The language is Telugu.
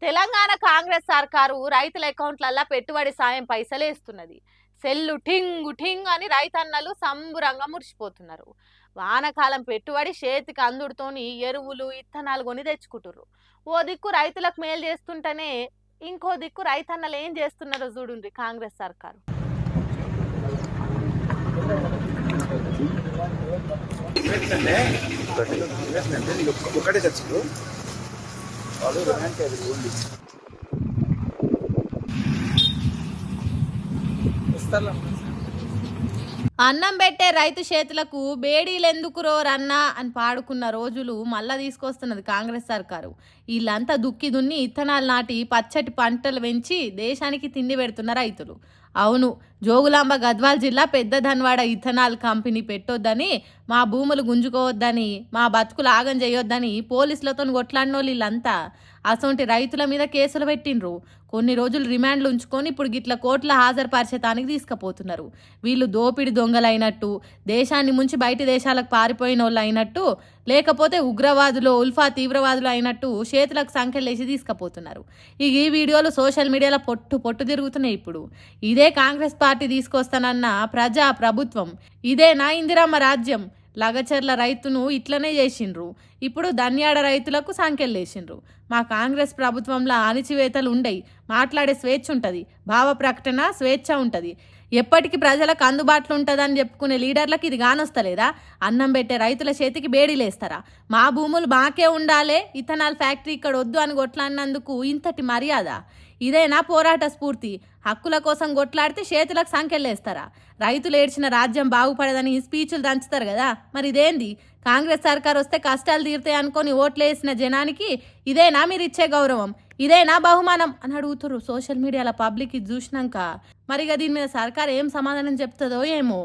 తెలంగాణ కాంగ్రెస్ సర్కారు రైతుల అకౌంట్లల్లో పెట్టుబడి సాయం పైసలు వేస్తున్నది. సెల్లు ఠింగు ఠింగ్ అని రైతన్నలు సంబురంగా మురిసిపోతున్నారు. వానకాలం పెట్టుబడి చేతికి అందుడుతోని ఎరువులు ఇత్తనాలు కొని తెచ్చుకుంటుర్రు. ఓ దిక్కు రైతులకు మేలు చేస్తుంటేనే ఇంకో దిక్కు రైతన్నలు ఏం చేస్తున్నారో చూడుండ్రి కాంగ్రెస్ సర్కారు. ఒకటే చర్చలు అన్నం పెట్టే రైతు చేతులకు బేడీలెందుకురో రన్నా అని పాడుకున్న రోజులు మళ్ళా తీసుకొస్తున్నది కాంగ్రెస్ సర్కారు. వీళ్ళంతా దుక్కి దున్ని ఇత్తనాలు నాటి పచ్చటి పంటలు పెంచి దేశానికి తిండి పెడుతున్న రైతులు. అవును, జోగులాంబ గద్వాల్ జిల్లా పెద్ద ధన్వాడ ఇథనాల్ కంపెనీ పెట్టొద్దని, మా భూములు గుంజుకోవద్దని, మా బతుకులు ఆగం చేయొద్దని పోలీసులతో కొట్లాడినోళ్ళు వీళ్ళంతా అసొంటి రైతుల మీద కేసులు పెట్టిండ్రు. కొన్ని రోజులు రిమాండ్లు ఉంచుకొని ఇప్పుడు గిట్ల కోర్టుల హాజరుపరిచేతానికి తీసుకుపోతున్నారు. వీళ్ళు దోపిడి దొంగలైనట్టు, దేశాన్ని ముంచి బయటి దేశాలకు పారిపోయిన వాళ్ళు అయినట్టు, లేకపోతే ఉగ్రవాదులు ఉల్ఫా తీవ్రవాదులు అయినట్టు చేతులకు సంఖ్యలేసి తీసుకుపోతున్నారు. ఈ వీడియోలు సోషల్ మీడియాలో పొట్టు తిరుగుతున్నాయి. ఇప్పుడు ఇదే కాంగ్రెస్ పార్టీ తీసుకొస్తానన్న ప్రజా ప్రభుత్వం, ఇదేనా ఇందిరమ్మ రాజ్యం? లగచర్ల రైతును ఇట్లనే చేసిండ్రు. ఇప్పుడు ధన్యాడ రైతులకు సంఖ్యలేసిండ్రు. మా కాంగ్రెస్ ప్రభుత్వంలో అణిచివేతలు ఉండయి, మాట్లాడే స్వేచ్ఛ ఉంటుంది, భావ ప్రకటన స్వేచ్ఛ ఉంటుంది, ఎప్పటికీ ప్రజలకు అందుబాటులో ఉంటుందని చెప్పుకునే లీడర్లకు ఇది కానొస్తలేదా? అన్నం పెట్టే రైతుల చేతికి బేడీలేస్తారా? మా భూములు మాకే ఉండాలే, ఇథనాల్ ఫ్యాక్టరీ ఇక్కడ వద్దు అని కొట్లాడినందుకు ఇంతటి మర్యాద? ఇదేనా పోరాట స్ఫూర్తి? హక్కుల కోసం కొట్లాడితే చేతులకు సంఖ్యలేస్తారా? రైతులు ఏడ్చిన రాజ్యం బాగుపడదని స్పీచ్లు దంచుతారు కదా, మరి ఇదేంది? కాంగ్రెస్ సర్కార్ వస్తే కష్టాలు తీరుతాయి అనుకొని ఓట్లేసిన జనానికి ఇదేనా మీరు ఇచ్చే గౌరవం? ఇదేనా బహుమానం అని అడుగుతారు సోషల్ మీడియాలో పబ్లిక్ ఇది చూసినాక. మరిగా దీని మీద సర్కార్ ఏం సమాధానం చెప్తుందో ఏమో.